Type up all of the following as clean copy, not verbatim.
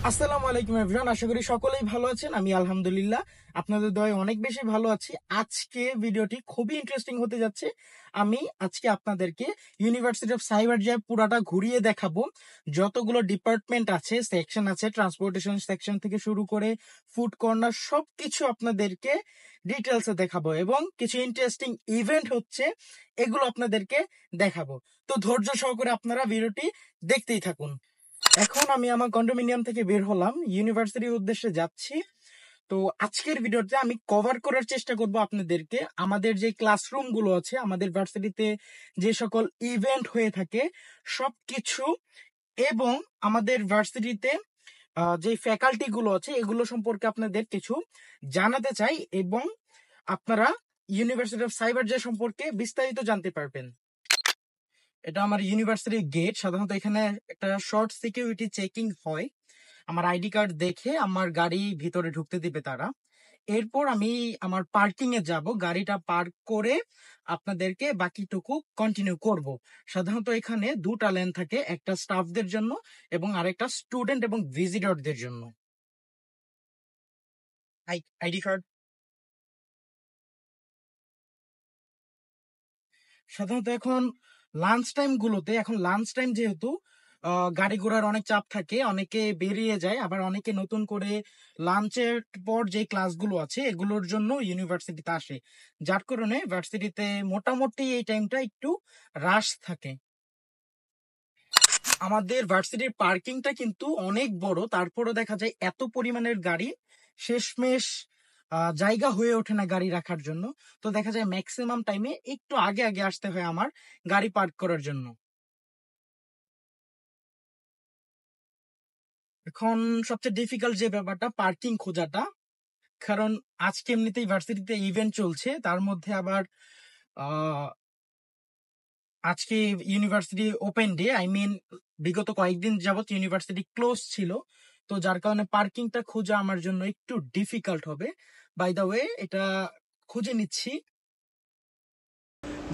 আসসালামু আলাইকুম এভরিওয়ান, আশা করি সকলেই ভালো আছেন। আমি আলহামদুলিল্লাহ আপনাদের দয়ায় অনেক বেশি ভালো আছি। আজকে ভিডিওটি খুবই ইন্টারেস্টিং হতে যাচ্ছে। আমি আজকে আপনাদেরকে ইউনিভার্সিটি অফ সাইবার জ্যাব পুরাটা ঘুরিয়ে দেখাবো। যতগুলো ডিপার্টমেন্ট আছে, সেকশন আছে, ট্রান্সপোর্টেশন সেকশন থেকে শুরু করে ফুড কর্নার সবকিছু আপনাদেরকে ডিটেলসে দেখাবো এবং কিছু ইন্টারেস্টিং ইভেন্ট হচ্ছে, এগুলো আপনাদেরকে দেখাবো। তো ধৈর্য সহকারে আপনারা ভিডিওটি দেখতেই থাকুন। এখন আমি আমার কন্ডোমিনিয়াম থেকে বের হলাম, ইউনিভার্সিটির উদ্দেশ্যে যাচ্ছি। তো আজকের ভিডিওতে আমি কভার করার চেষ্টা করব আপনাদেরকে আমাদের যে ক্লাসরুম গুলো আছে, আমাদের ভার্সিটিতে যে সকল ইভেন্ট হয়ে থাকে সবকিছু, এবং আমাদের ভার্সিটিতে যে ফ্যাকাল্টি গুলো আছে এগুলো সম্পর্কে আপনাদের কিছু জানাতে চাই, এবং আপনারা ইউনিভার্সিটি অফ সাইবার যে সম্পর্কে বিস্তারিত জানতে পারবেন। এটা আমার ইউনিভার্সিটির গেট। সাধারণত এখানে একটা শর্ট সিকিউরিটি চেকিং হয়। আমার আইডি কার্ড দেখে আমার গাড়ি ভিতরে ঢুকতে দিবে তারা। এরপর আমি আমার পার্কিং এ যাব, গাড়িটা পার্ক করে আপনাদেরকে বাকিটুকু কন্টিনিউ করব। সাধারণত এখানে দুটা লেন থাকে, একটা স্টাফদের জন্য এবং আরেকটা স্টুডেন্ট এবং ভিজিটরদের জন্য। ID card. সাধারণত এখন লাঞ্চ টাইম যেহেতু গাড়ি ঘোড়ার অনেক চাপ থাকে, অনেকে বেরিয়ে যায়, আবার অনেকে নতুন করে লাঞ্চের পর যে ক্লাসগুলো আছে এগুলোর জন্য ইউনিভার্সিটিতে আসে, যার কারণে ভার্সিটিতে মোটামুটি এই টাইমটা একটু রাশ থাকে। আমাদের ভার্সিটির পার্কিংটা কিন্তু অনেক বড়, তারপরও দেখা যায় এত পরিমাণের গাড়ি শেষমেশ জায়গা হয়ে ওঠে না গাড়ি রাখার জন্য। তো দেখা যায় ম্যাক্সিমাম টাইমে একটু আগে আগে আসতে হয় আমার গাড়ি পার্ক করার জন্য। এখন সবচেয়ে ডিফিকাল্ট যে ব্যাপারটা পার্কিং খোঁজাটা, কারণ আজকে এমনিতেই ভার্সিটিতে ইভেন্ট চলছে, তার মধ্যে আবার আহ, আজকে university open day, I mean বিগত কয়েকদিন যাবত ইউনিভার্সিটি ক্লোজ ছিল। তো যার কারণে পার্কিংটা খোঁজা আমার জন্য একটু ডিফিকাল্ট হবে। বাই দা ওয়ে, এটা খুঁজে নিচ্ছি।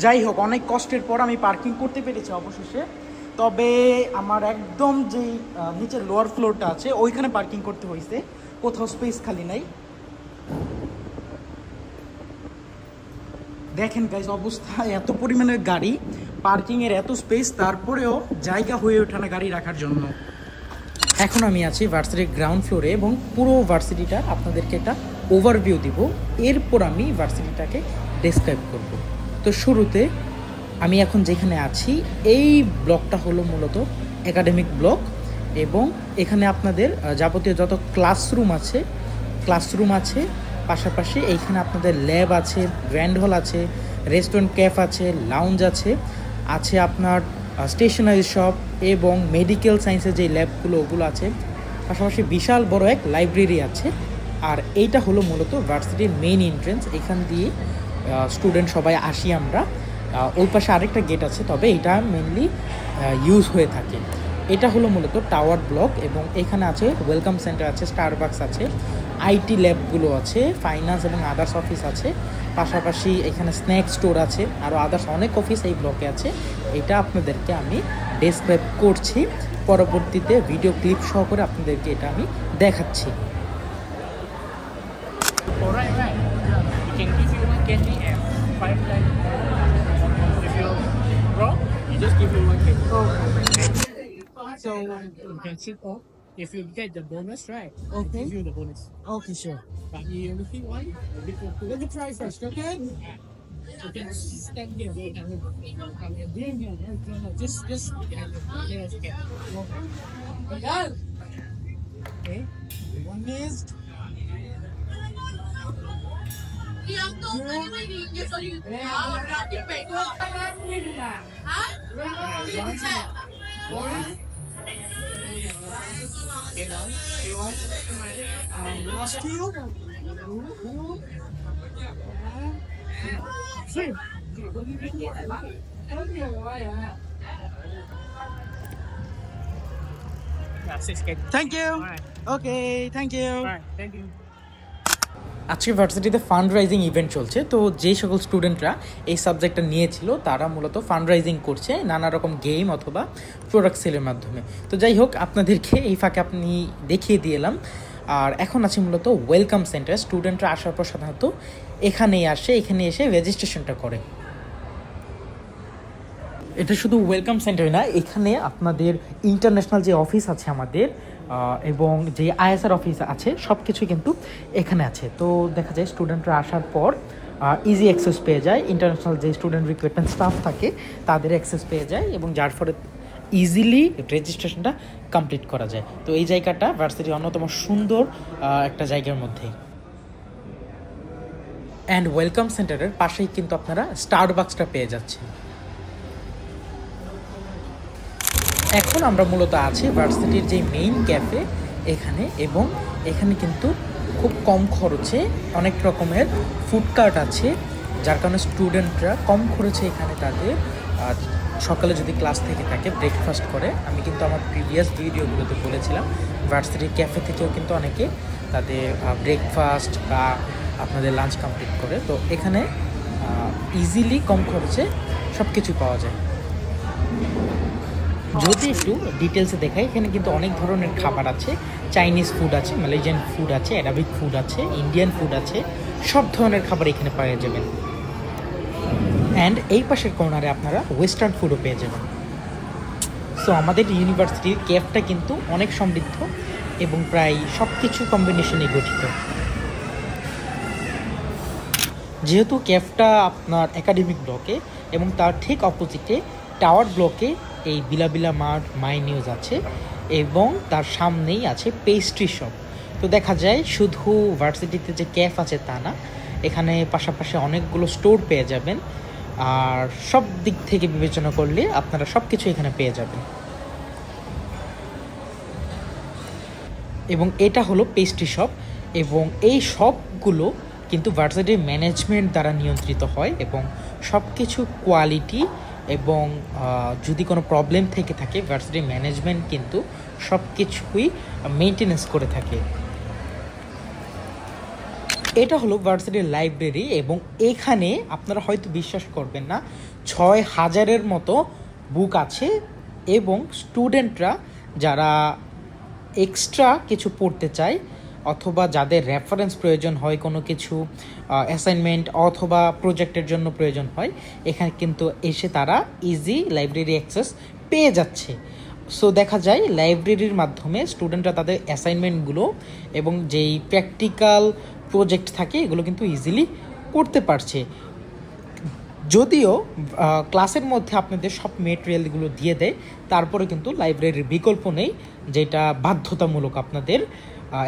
যাই হোক, অনেক কষ্টের পর আমি পার্কিং করতে পেরেছি অবশেষে। তবে আমার একদম যেই নিচের লোয়ার ফ্লোরটা আছে ওইখানে পার্কিং করতে হয়েছে, কোথাও স্পেস খালি নাই। দেখেন গাইজ অবস্থা, এত পরিমাণের গাড়ি, পার্কিং এর এত স্পেস, তারপরেও জায়গা হয়ে ওঠে না গাড়ি রাখার জন্য। এখন আমি আছি ভার্সিটির গ্রাউন্ড ফ্লোরে এবং পুরো ভার্সিটিটা আপনাদেরকে একটা ওভারভিউ দিব। এরপর আমি ভার্সিটিটাকে ডেসক্রাইব করব। তো শুরুতে আমি এখন যেখানে আছি এই ব্লকটা হলো মূলত একাডেমিক ব্লক, এবং এখানে আপনাদের যাবতীয় যত ক্লাসরুম আছে, পাশাপাশি এইখানে আপনাদের ল্যাব আছে, গ্র্যান্ড হল আছে, রেস্টুরেন্ট, ক্যাফ আছে, লাউঞ্জ আছে, আছে আপনার স্টেশনারি শপ এবং মেডিকেল সায়েন্সের যে ল্যাবগুলো ওগুলো আছে, পাশাপাশি বিশাল বড় এক লাইব্রেরি আছে। আর এইটা হলো মূলত ভার্সিটির মেইন এন্ট্রেন্স, এখান দিয়ে স্টুডেন্ট সবাই আসি আমরা। ওই পাশে আরেকটা গেট আছে, তবে এটা মেনলি ইউজ হয়ে থাকে। এটা হলো মূলত টাওয়ার ব্লক, এবং এখানে আছে ওয়েলকাম সেন্টার আছে, স্টারবাকস আছে, আইটি ল্যাবগুলো আছে, ফাইন্যান্স এবং আদার্স অফিস আছে, পাশাপাশি এখানে স্ন্যাক স্টোর আছে, আরও আদার্স অনেক অফিস এই ব্লকে আছে। এটা আপনাদেরকে আমি ডেসক্রাইব করছি, পরবর্তীতে ভিডিও ক্লিপ সহ করে আপনাদেরকে এটা আমি দেখাচ্ছি। Alright, right. We can give you one candy and 5 like. If you're wrong, you just give you one candy. Okay. So you can sit off. If you get the bonus, right? Okay. Give you the bonus. Okay, sure. But you looking one, Let me try first, okay? you can stand here. Come here. Bring here. Just here as you can. Done. Okay. One is Okay, now you want last two. three. Yeah, 6 candy. Thank you. Alright. Okay, thank you. Alright. Thank you. আজকে ভার্সিটিতে fund rising event চলছে, তো যেই সকল স্টুডেন্টরা এই সাবজেক্টটা নিয়েছিল তারা মূলত ফান্ড রাইজিং করছে নানা রকম গেম অথবা প্রোডাক্ট সেলের মাধ্যমে। তো যাই হোক, আপনাদেরকে এই ফাঁকে আপনি দেখিয়ে দিলাম। আর এখন আছে মূলত ওয়েলকাম সেন্টার। স্টুডেন্টরা আসার পর সাধারণত এখানেই আসে, এখানে এসে রেজিস্ট্রেশনটা করে। এটা শুধু ওয়েলকাম সেন্টার না, এখানে আপনাদের ইন্টারন্যাশনাল যে অফিস আছে আমাদের এবং যে আইএসআর অফিস আছে সব কিছু কিন্তু এখানে আছে। তো দেখা যায় স্টুডেন্টরা আসার পর ইজি অ্যাক্সেস পেয়ে যায়, ইন্টারন্যাশনাল যে স্টুডেন্ট রিক্রুটমেন্ট স্টাফ থাকে তাদের অ্যাক্সেস পেয়ে যায় এবং যার ফলে ইজিলি রেজিস্ট্রেশনটা কমপ্লিট করা যায়। তো এই জায়গাটা ভার্সিটির অন্যতম সুন্দর একটা জায়গার মধ্যে। অ্যান্ড ওয়েলকাম সেন্টারের পাশেই কিন্তু আপনারা স্টারবাক্সটা পেয়ে যাচ্ছেন। এখন আমরা মূলত আছি ভার্সিটির যে মেইন ক্যাফে এখানে, এবং এখানে কিন্তু খুব কম খরচে অনেক রকমের ফুড কার্ট আছে, যার কারণে স্টুডেন্টরা কম খরচে এখানে তাদের সকালে যদি ক্লাস থেকে থাকে ব্রেকফাস্ট করে। আমি কিন্তু আমার প্রিভিয়াস ভিডিওগুলোতে বলেছিলাম ভার্সিটির ক্যাফে থেকেও কিন্তু অনেকে তাদের ব্রেকফাস্ট বা আপনাদের লাঞ্চ কমপ্লিট করে। তো এখানে ইজিলি কম খরচে সব কিছু পাওয়া যায়। যদি একটু ডিটেলসে দেখাই, এখানে কিন্তু অনেক ধরনের খাবার আছে। চাইনিজ ফুড আছে, মালয়েশিয়ান ফুড আছে, অ্যারাবিক ফুড আছে, ইন্ডিয়ান ফুড আছে, সব ধরনের খাবার এখানে পাওয়া যাবেন। অ্যান্ড এই পাশের কর্নারে আপনারা ওয়েস্টার্ন ফুডও পেয়ে যাবেন। সো আমাদের ইউনিভার্সিটির ক্যাফটা কিন্তু অনেক সমৃদ্ধ এবং প্রায় সব কিছু কম্বিনেশনে গঠিত। যেহেতু ক্যাফটা আপনার একাডেমিক ব্লকে এবং তার ঠিক অপোজিটে টাওয়ার ব্লকে এই বিলাবিলা মার্ট মাই নিউজ আছে এবং তার সামনেই আছে পেস্ট্রি শপ। তো দেখা যায় শুধু ভার্সিটিতে যে ক্যাফ আছে তা না, এখানে পাশাপাশি অনেকগুলো স্টোর পেয়ে যাবেন। আর সব দিক থেকে বিবেচনা করলে আপনারা সব কিছু এখানে পেয়ে যাবেন। এবং এটা হলো পেস্ট্রি শপ, এবং এই শপগুলো কিন্তু ভার্সিটির ম্যানেজমেন্ট দ্বারা নিয়ন্ত্রিত হয় এবং সব কিছু কোয়ালিটি এবং যদি কোনো প্রবলেম থেকে থাকে ভার্সিটির ম্যানেজমেন্ট কিন্তু সব কিছুই মেনটেনেন্স করে থাকে। এটা হলো ভার্সিটির লাইব্রেরি, এবং এখানে আপনারা হয়তো বিশ্বাস করবেন না 6000-এর মতো বুক আছে। এবং স্টুডেন্টরা যারা এক্সট্রা কিছু পড়তে চায় অথবা যাদের রেফারেন্স প্রয়োজন হয়, কোনো কিছু অ্যাসাইনমেন্ট অথবা প্রজেক্টের জন্য প্রয়োজন হয়, এখানে কিন্তু এসে তারা ইজি লাইব্রেরি অ্যাক্সেস পেয়ে যাচ্ছে। সো দেখা যায় লাইব্রেরির মাধ্যমে স্টুডেন্টরা তাদের অ্যাসাইনমেন্টগুলো এবং যেই প্র্যাকটিক্যাল প্রজেক্ট থাকে এগুলো কিন্তু ইজিলি করতে পারছে। যদিও ক্লাসের মধ্যে আপনাদের সব মেটেরিয়ালগুলো দিয়ে দেয়, তারপরে কিন্তু লাইব্রেরির বিকল্প নেই, যেটা বাধ্যতামূলক আপনাদের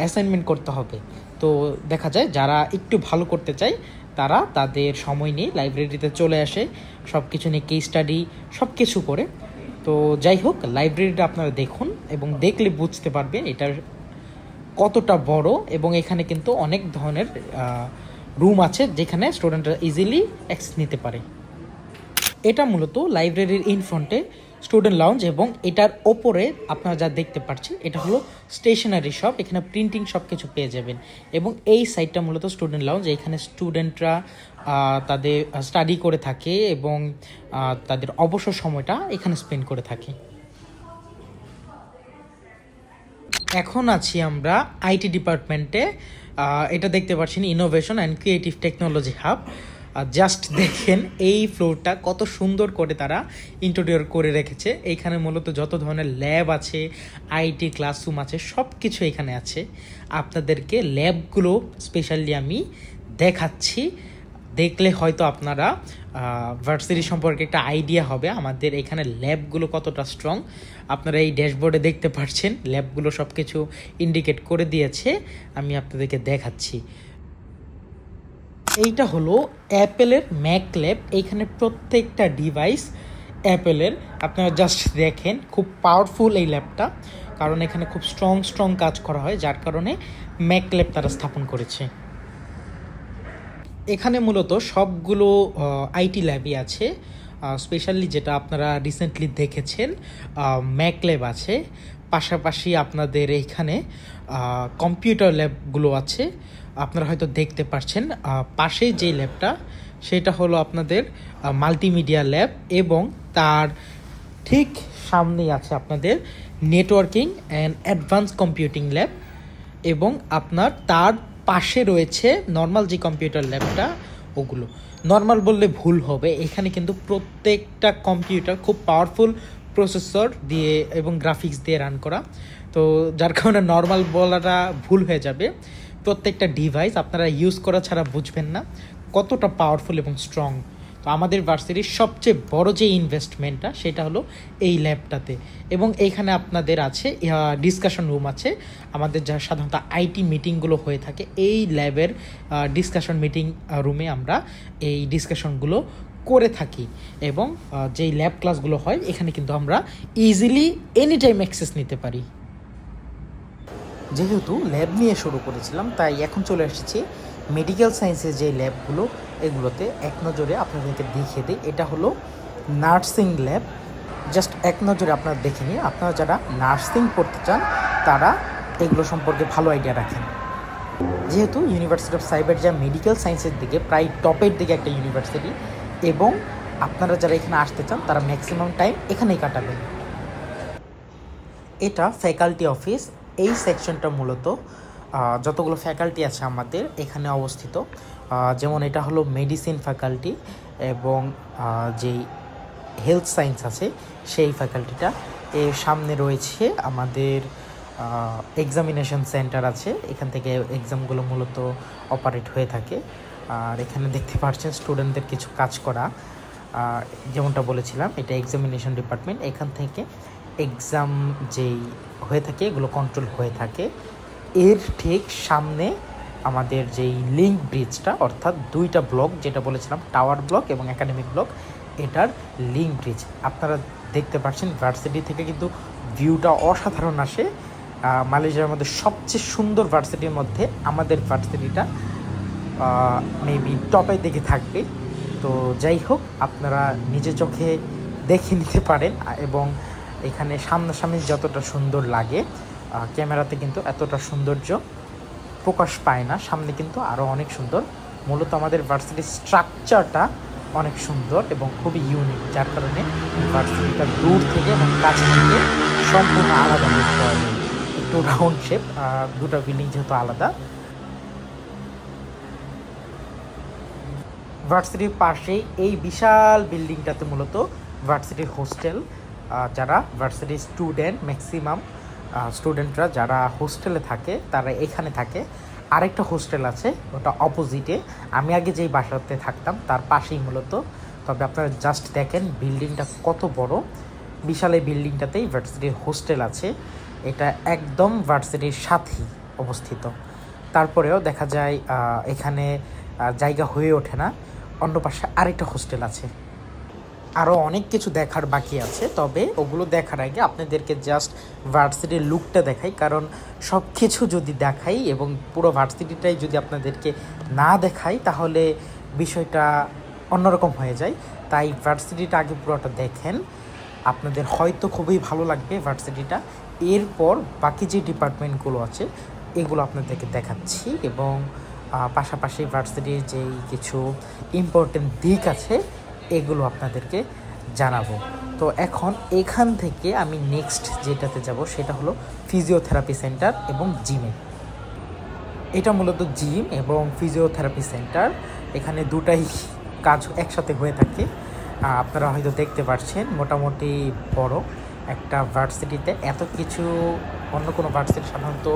অ্যাসাইনমেন্ট করতে হবে। তো দেখা যায় যারা একটু ভালো করতে চায় তারা তাদের সময় নিয়ে লাইব্রেরিতে চলে আসে, সব কিছু নিয়ে কেস স্টাডি সব কিছু করে। তো যাই হোক, লাইব্রেরিটা আপনারা দেখুন এবং দেখলে বুঝতে পারবেন এটার কতটা বড়, এবং এখানে কিন্তু অনেক ধরনের রুম আছে যেখানে স্টুডেন্টরা ইজিলি অ্যাক্সেস নিতে পারে। এটা মূলত লাইব্রেরির ইন ফ্রন্টে স্টুডেন্ট লাউঞ্জ, এবং এটার ওপরে আপনারা যা দেখতে পাচ্ছেন এটা হলো স্টেশনারি শপ। এখানে প্রিন্টিং সব কিছু পেয়ে যাবেন। এবং এই সাইটটা মূলত স্টুডেন্ট লাউঞ্জ, এখানে স্টুডেন্টরা তাদের স্টাডি করে থাকে এবং তাদের অবসর সময়টা এখানে স্পেন্ড করে থাকে। এখন আছি আমরা আইটি ডিপার্টমেন্টে। এটা দেখতে পাচ্ছেন innovation and creative technology hub. Just দেখেন এই ফ্লোরটা কত সুন্দর করে তারা ইন্টেরিয়র করে রেখেছে। এইখানে মূলত যত ধরনের ল্যাব আছে, আইটি ক্লাসরুম আছে, সব কিছু এখানে আছে। আপনাদেরকে ল্যাবগুলো স্পেশালি আমি দেখাচ্ছি, দেখলে হয়তো আপনারা ভার্সিটি সম্পর্কে একটা আইডিয়া হবে আমাদের এখানে ল্যাবগুলো কতটা স্ট্রং। আপনারা এই ড্যাশবোর্ডে দেখতে পাচ্ছেন ল্যাবগুলো সব কিছু ইন্ডিকেট করে দিয়েছে, আমি আপনাদেরকে দেখাচ্ছি। এইটা হলো অ্যাপেলের ম্যাক ল্যাব। এইখানে প্রত্যেকটা ডিভাইস অ্যাপেলের। আপনারা জাস্ট দেখেন, খুব পাওয়ারফুল এই ল্যাবটা, কারণ এখানে খুব স্ট্রং কাজ করা হয়, যার কারণে ম্যাক ল্যাব তারা স্থাপন করেছে। এখানে মূলত সবগুলো আইটি ল্যাবই আছে, স্পেশালি যেটা আপনারা রিসেন্টলি দেখেছেন ম্যাক ল্যাব আছে। পাশাপাশি আপনাদের এইখানে কম্পিউটার ল্যাবগুলো আছে, আপনারা হয়তো দেখতে পাচ্ছেন পাশে যে ল্যাবটা সেটা হলো আপনাদের মাল্টিমিডিয়া ল্যাব, এবং তার ঠিক সামনেই আছে আপনাদের networking and advance computing lab, এবং আপনার তার পাশে রয়েছে নর্মাল যে কম্পিউটার ল্যাবটা, ওগুলো নর্মাল বললে ভুল হবে, এখানে কিন্তু প্রত্যেকটা কম্পিউটার খুব পাওয়ারফুল প্রসেসর দিয়ে এবং গ্রাফিক্স দিয়ে রান করা, তো যার কারণে নর্মাল বলাটা ভুল হয়ে যাবে। প্রত্যেকটা ডিভাইস আপনারা ইউজ করা ছাড়া বুঝবেন না কতটা পাওয়ারফুল এবং স্ট্রং। তো আমাদের ভার্সিটির সবচেয়ে বড় যে ইনভেস্টমেন্টটা সেটা হলো এই ল্যাবটাতে, এবং এইখানে আপনাদের আছে ডিসকাশন রুম আছে, আমাদের যা সাধারণত আইটি মিটিংগুলো হয়ে থাকে এই ল্যাবের ডিসকাশন মিটিং রুমে আমরা এই ডিসকাশনগুলো করে থাকি, এবং যেই ল্যাব ক্লাসগুলো হয় এখানে কিন্তু আমরা ইজিলি এনি টাইম অ্যাক্সেস নিতে পারি। যেহেতু ল্যাব নিয়ে শুরু করেছিলাম তাই এখন চলে এসেছি মেডিকেল সায়েন্সের যে ল্যাবগুলো, এগুলোতে এক নজরে আপনাদেরকে দেখিয়ে দিই। এটা হলো নার্সিং ল্যাব, জাস্ট এক নজরে আপনারা দেখে নিন। আপনারা যারা নার্সিং পড়তে চান তারা এগুলো সম্পর্কে ভালো আইডিয়া রাখেন। যেহেতু ইউনিভার্সিটি অফ সাইবার যা মেডিকেল সায়েন্সের দিকে প্রায় টপের দিকে একটা ইউনিভার্সিটি, এবং আপনারা যারা এখানে আসতে চান তারা ম্যাক্সিমাম টাইম এখানেই কাটাবেন। এটা ফ্যাকাল্টি অফিস, এই সেকশনটা মূলত যতগুলো ফ্যাকাল্টি আছে আমাদের এখানে অবস্থিত, যেমন এটা হলো মেডিসিন ফ্যাকাল্টি, এবং যেই হেলথ সায়েন্স আছে সেই ফ্যাকাল্টিটা। এর সামনে রয়েছে আমাদের এক্সামিনেশন সেন্টার আছে, এখান থেকে এক্সামগুলো মূলত অপারেট হয়ে থাকে। আর এখানে দেখতে পাচ্ছেন স্টুডেন্টদের কিছু কাজ করা, যেমনটা বলেছিলাম এটা এক্সামিনেশন ডিপার্টমেন্ট, এখান থেকে এক্সাম যেই হয়ে থাকে এগুলো কন্ট্রোল হয়ে থাকে। এর ঠিক সামনে আমাদের যেই লিঙ্ক ব্রিজটা, অর্থাৎ দুইটা ব্লক যেটা বলেছিলাম টাওয়ার ব্লক এবং একাডেমিক ব্লক, এটার লিঙ্ক ব্রিজ আপনারা দেখতে পাচ্ছেন। ভার্সিটি থেকে কিন্তু ভিউটা অসাধারণ আসে। মালয়েশিয়ার মধ্যে সবচেয়ে সুন্দর ভার্সিটির মধ্যে আমাদের ভার্সিটিটা মেবি টপের দিকে থাকবে। তো যাই হোক, আপনারা নিজের চোখে দেখে নিতে পারেন, এবং এখানে সামনাসামনি যতটা সুন্দর লাগে ক্যামেরাতে কিন্তু এতটা সৌন্দর্য প্রকাশ পায় না, সামনে কিন্তু আরও অনেক সুন্দর। মূলত আমাদের ভার্সিটির স্ট্রাকচারটা অনেক সুন্দর এবং খুবই ইউনিক, যার কারণে ভার্সিটিটা দূর থেকে এবং কাছ থেকে সম্পূর্ণ আলাদা দেখতে হবে। একটু রাউন্ড শেপ, দুটো বিল্ডিং যেহেতু আলাদা। ভার্সিটির পাশেই এই বিশাল বিল্ডিংটাতে মূলত ভার্সিটির হোস্টেল, যারা ভার্সিটির স্টুডেন্ট ম্যাক্সিমাম স্টুডেন্টরা যারা হোস্টেলে থাকে তারা এখানে থাকে। আরেকটা হোস্টেল আছে ওটা অপোজিটে, আমি আগে যেই বাসাতে থাকতাম তার পাশেই মূলত। তবে আপনারা জাস্ট দেখেন বিল্ডিংটা কত বড়, বিশাল এই বিল্ডিংটাতেই ভার্সিটির হোস্টেল আছে। এটা একদম ভার্সিটির সাথেই অবস্থিত। তারপরেও দেখা যায় এখানে জায়গা হয়ে ওঠে না, অন্য পাশে আরেকটা হোস্টেল আছে। আরও অনেক কিছু দেখার বাকি আছে, তবে ওগুলো দেখার আগে আপনাদেরকে জাস্ট ভার্সিটির লুকটা দেখাই, কারণ সব কিছু যদি দেখাই এবং পুরো ভার্সিটিটাই যদি আপনাদেরকে না দেখাই তাহলে বিষয়টা অন্যরকম হয়ে যায়। তাই ভার্সিটিটা আগে পুরোটা দেখেন, আপনাদের হয়তো খুবই ভালো লাগবে ভার্সিটিটা। এরপর বাকি যে ডিপার্টমেন্টগুলো আছে এগুলো আপনাদেরকে দেখাচ্ছি, এবং পাশাপাশি ভার্সিটির যেই কিছু ইম্পর্টেন্ট দিক আছে এগুলো আপনাদেরকে জানাবো। তো এখন এখান থেকে আমি নেক্সট যেটাতে যাব সেটা হলো ফিজিওথেরাপি সেন্টার এবং জিমে। এটা মূলত জিম এবং ফিজিওথেরাপি সেন্টার, এখানে দুটাই কাজ একসাথে হয়ে থাকে। আপনারা হয়তো দেখতে পাচ্ছেন মোটামুটি বড় একটা ভার্সিটিতে এত কিছু অন্য কোনো ভার্সিটি সাধারণত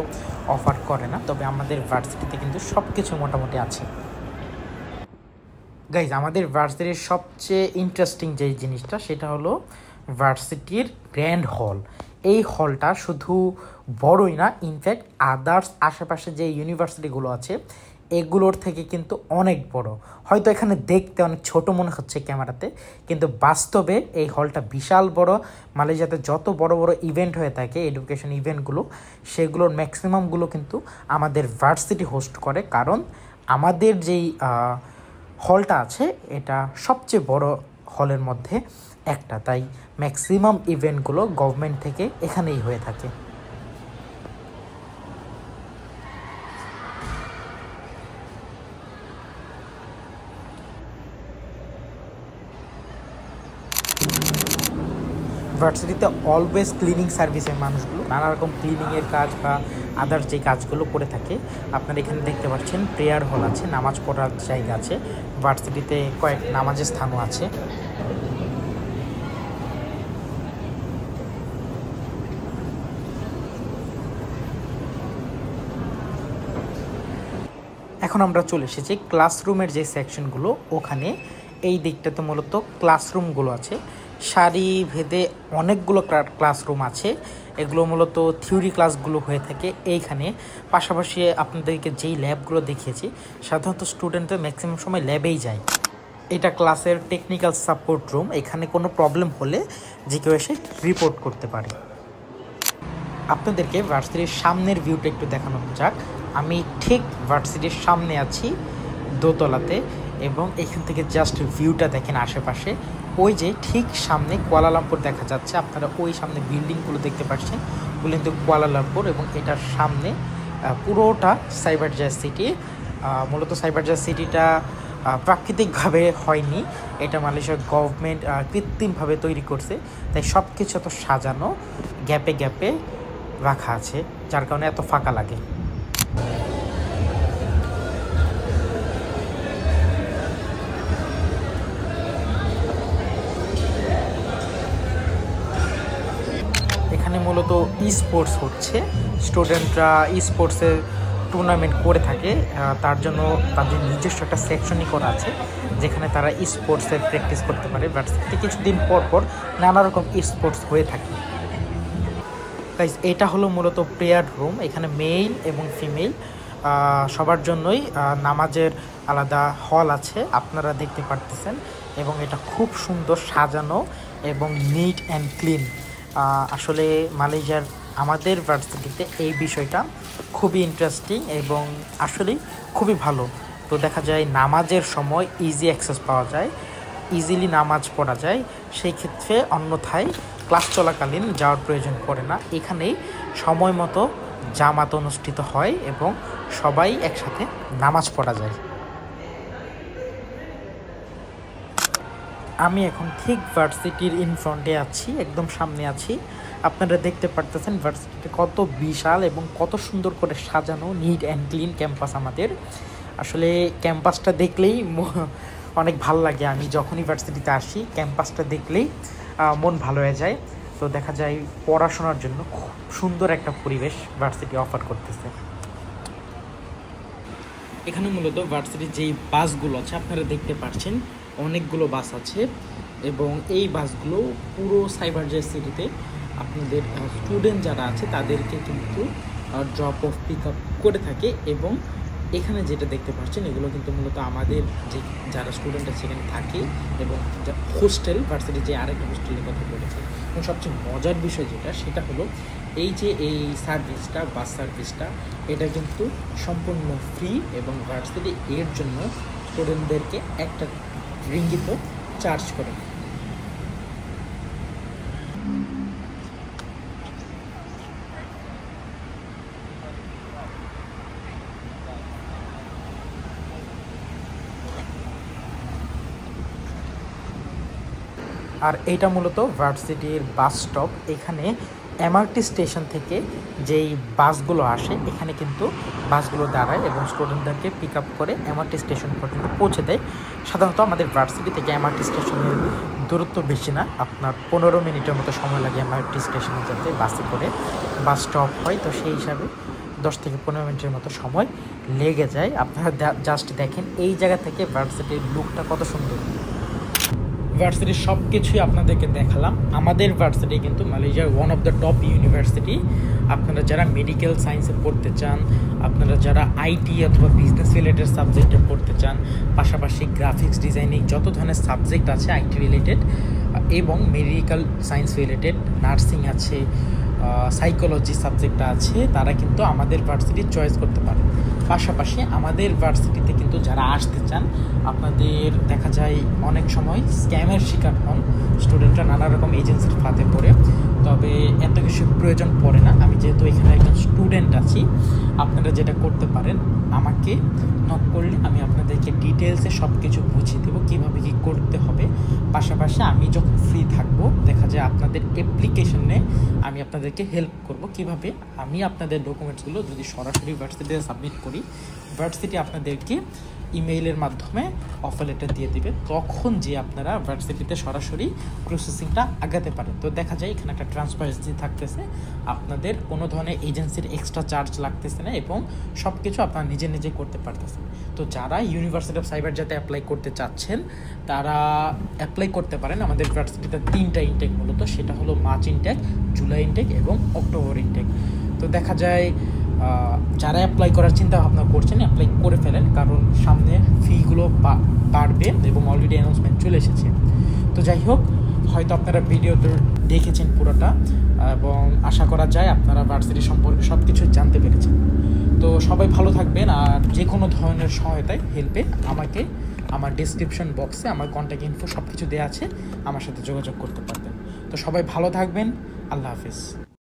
অফার করে না, তবে আমাদের ভার্সিটিতে কিন্তু সব কিছু মোটামুটি আছে। গাইজ, আমাদের ভার্সিটির সবচেয়ে ইন্টারেস্টিং যেই জিনিসটা সেটা হলো ভার্সিটির গ্র্যান্ড হল। এই হলটা শুধু বড়ই না, ইনফ্যাক্ট আদার্স আশেপাশে যে ইউনিভার্সিটিগুলো আছে এগুলোর থেকে কিন্তু অনেক বড়। হয়তো এখানে দেখতে অনেক ছোট মনে হচ্ছে ক্যামেরাতে, কিন্তু বাস্তবে এই হলটা বিশাল বড়। মালয়েশিয়াতে যত বড় বড় ইভেন্ট হয়ে থাকে, এডুকেশন ইভেন্টগুলো, সেগুলোর ম্যাক্সিমামগুলো কিন্তু আমাদের ভার্সিটি হোস্ট করে, কারণ আমাদের যেই হলটা আছে এটা সবচেয়ে বড় হলের মধ্যে একটা, তাই ম্যাক্সিমাম ইভেন্টগুলো গভর্নমেন্ট থেকে এখানেই হয়ে থাকে। ভার্সিটিতে অলওয়েজ ক্লিনিং সার্ভিসের মানুষগুলো নানা রকম ক্লিনিংয়ের কাজ বা আদার যে কাজগুলো করে থাকে। আপনারা এখানে দেখতে পাচ্ছেন প্রেয়ার হল আছে, নামাজ পড়ার জায়গা আছে, ভার্সিটিতে কয়েক নামাজের স্থানও আছে। এখন আমরা চলে এসেছি ক্লাসরুমের যে সেকশনগুলো, ওখানে এই দিকটাতে মূলত ক্লাসরুমগুলো আছে। সারি ভেদে অনেকগুলো ক্লাসরুম আছে, এগুলো মূলত থিওরি ক্লাসগুলো হয়ে থাকে এইখানে। পাশাপাশি আপনাদেরকে যেই ল্যাবগুলো দেখিয়েছি, সাধারণত স্টুডেন্টদের ম্যাক্সিমাম সময় ল্যাবেই যায়। এটা ক্লাসের টেকনিক্যাল সাপোর্ট রুম, এখানে কোনো প্রবলেম হলে যে কেউ এসে রিপোর্ট করতে পারে। আপনাদেরকে ভার্সিটির সামনের ভিউটা একটু দেখানো যাক। আমি ঠিক ভার্সিটির সামনে আছি দোতলাতে, এবং এখান থেকে জাস্ট ভিউটা দেখেন আশেপাশে। ওই যে ঠিক সামনে কুয়ালালামপুর দেখা যাচ্ছে, আপনারা ওই সামনে বিল্ডিংগুলো দেখতে পাচ্ছেন, ওগুলো কিন্তু কুয়ালালামপুর। এবং এটার সামনে পুরোটা সাইবার জাজ সিটি। মূলত সাইবার জাজ সিটিটা প্রাকৃতিকভাবে হয়নি, এটা মালয়েশিয়ার গভর্নমেন্ট কৃত্রিমভাবে তৈরি করছে, তাই সব কিছু এত সাজানো, গ্যাপে গ্যাপে রাখা আছে, যার কারণে এত ফাঁকা লাগে। এখানে মূলত ই স্পোর্টস হচ্ছে, স্টুডেন্টরা ই স্পোর্টসের টুর্নামেন্ট করে থাকে, তার জন্য তাদের নিজস্ব একটা সেকশনই করা আছে যেখানে তারা ই স্পোর্টসের প্র্যাকটিস করতে পারে। ভার্সিটিতে কিছুদিন পর পর নানা রকম ই স্পোর্টস হয়ে থাকে। গাইস, এটা হলো মূলত প্রেয়ার রুম। এখানে মেল এবং ফিমেল সবার জন্যই নামাজের আলাদা হল আছে, আপনারা দেখতে পারতেছেন। এবং এটা খুব সুন্দর সাজানো এবং নিট অ্যান্ড ক্লিন। আসলে মালয়েশিয়ার আমাদের ভার্সিটিতে এই বিষয়টা খুবই ইন্টারেস্টিং এবং আসলেই খুবই ভালো। তো দেখা যায় নামাজের সময় ইজি অ্যাক্সেস পাওয়া যায়, ইজিলি নামাজ পড়া যায়। সেই ক্ষেত্রে অন্যথায় ক্লাস চলাকালীন যাওয়ার প্রয়োজন পড়ে না। এখানেই সময় মতো জামাত অনুষ্ঠিত হয় এবং সবাই একসাথে নামাজ পড়া যায়। আমি এখন ঠিক ভার্সিটির ইনফ্রন্টে আছি, একদম সামনে আছি। আপনারা দেখতে পারতেছেন ভার্সিটিতে কত বিশাল এবং কত সুন্দর করে সাজানো, নিট অ্যান্ড ক্লিন ক্যাম্পাস আমাদের। আসলে ক্যাম্পাসটা দেখলেই অনেক ভালো লাগে। আমি যখনই ভার্সিটিতে আসি ক্যাম্পাসটা দেখলেই মন ভালো হয়ে যায়। তো দেখা যায় পড়াশোনার জন্য খুব সুন্দর একটা পরিবেশ ভার্সিটি অফার করতেছে। এখানে মূলত ভার্সিটির যেই বাসগুলো আছে আপনারা দেখতে পাচ্ছেন, অনেকগুলো বাস আছে এবং এই বাসগুলো পুরো সাইবার জাজ সিটিতে আপনাদের স্টুডেন্ট যারা আছে তাদেরকে কিন্তু ড্রপ অফ পিক আপ করে থাকে। এবং এখানে যেটা দেখতে পাচ্ছেন এগুলো কিন্তু মূলত আমাদের যে যারা স্টুডেন্ট আছে সেখানে থাকে এবং হোস্টেল, ভার্সিটির যে আরেকটা হোস্টেলের কথা বলেছে। এবং সবচেয়ে মজার বিষয় যেটা, সেটা হলো এই যে এই সার্ভিসটা, বাস সার্ভিসটা, এটা কিন্তু সম্পূর্ণ ফ্রি এবং ভার্সিটি এর জন্য স্টুডেন্টদেরকে একটা রিঙ্গিত চার্জ করে। আর এইটা মূলত ভার্সিটির বাস স্টপ। এখানে এমআরটি স্টেশন থেকে যেই বাসগুলো আসে এখানে কিন্তু বাসগুলো দাঁড়ায় এবং স্টুডেন্টদেরকে পিক আপ করে এমআরটি স্টেশন পর্যন্ত পৌঁছে দেয়। সাধারণত আমাদের ভার্সিটি থেকে এমআরটি স্টেশনের দূরত্ব বেশি না, আপনার 15 মিনিটের মতো সময় লাগে এমআরটি স্টেশনে যেতে বাসে করে। বাস স্টপ হয়, তো সেই হিসাবে 10 থেকে 15 মিনিটের মতো সময় লেগে যায়। আপনারা জাস্ট দেখেন এই জায়গা থেকে ভার্সিটির লুকটা কত সুন্দর। ভার্সিটির সব কিছুই আপনাদেরকে দেখালাম। আমাদের ভার্সিটি কিন্তু মালয়েশিয়ার one of the top university. আপনারা যারা মেডিকেল সায়েন্সে পড়তে চান, আপনারা যারা আইটি অথবা বিজনেস রিলেটেড সাবজেক্টে পড়তে চান, পাশাপাশি গ্রাফিক্স ডিজাইনিং যত ধরনের সাবজেক্ট আছে আইটি রিলেটেড এবং মেডিকেল সায়েন্স রিলেটেড, নার্সিং আছে, সাইকোলজি সাবজেক্টটা আছে, তারা কিন্তু আমাদের ভার্সিটি চয়েস করতে পারে। পাশাপাশি আমাদের ভার্সিটিতে কিন্তু যারা আসতে চান, আপনাদের দেখা যায় অনেক সময় স্ক্যামের শিকার হন স্টুডেন্টরা নানা রকম এজেন্সির ফাঁদে পড়ে, তবে এত কিছু প্রয়োজন পড়ে না। আমি যেহেতু এখানে একজন স্টুডেন্ট আছি, আপনারা যেটা করতে পারেন, আমাকে নক করলে আমি আপনাদেরকে ডিটেলসে সব কিছু বুঝিয়ে দেবো কীভাবে কী করতে হবে। পাশাপাশি আমি যখন ফ্রি থাকবো দেখা যায় আপনাদের অ্যাপ্লিকেশনে আমি আপনাদেরকে হেল্প করব কিভাবে আমি আপনাদের ডকুমেন্টসগুলো যদি সরাসরি ভার্সিটিতে সাবমিট করি, ভার্সিটি আপনাদেরকে ইমেইলের মাধ্যমে অফার লেটার দিয়ে দিবে, তখন যে আপনারা ভার্সিটিতে সরাসরি প্রসেসিংটা আগাতে পারেন। তো দেখা যায় এখানে একটা ট্রান্সপারেন্সি থাকতেছে, আপনাদের কোনো ধরনের এজেন্সির এক্সট্রা চার্জ লাগতেছে না এবং সব কিছু আপনারা নিজে নিজে করতে পারতেছেন। তো যারা ইউনিভার্সিটি অফ সাইবার যাতে অ্যাপ্লাই করতে চাচ্ছেন তারা অ্যাপ্লাই করতে পারেন। আমাদের ভার্সিটিতে 3টা ইনটেক মূলত, সেটা হলো মার্চ ইনটেক, জুলাই ইনটেক এবং অক্টোবর ইনটেক। তো দেখা যায় যারা অ্যাপ্লাই করার চিন্তা ভাবনা করছেন অ্যাপ্লাই করে ফেলেন, কারণ সামনে ফিগুলো বাড়বে এবং অলরেডি অ্যানাউন্সমেন্ট চলে এসেছে। তো যাই হোক, হয়তো আপনারা ভিডিওতে দেখেছেন পুরোটা এবং আশা করা যায় আপনারা ভার্সিটি সম্পর্কে সব কিছু জানতে পেরেছেন। তো সবাই ভালো থাকবেন, আর যে কোনো ধরনের সহায়তায় হেল্পে আমাকে আমার ডেসক্রিপশন বক্সে আমার কন্ট্যাক্ট ইনফো সব কিছু দেওয়া আছে, আমার সাথে যোগাযোগ করতে পারবেন। তো সবাই ভালো থাকবেন, আল্লাহ হাফিজ।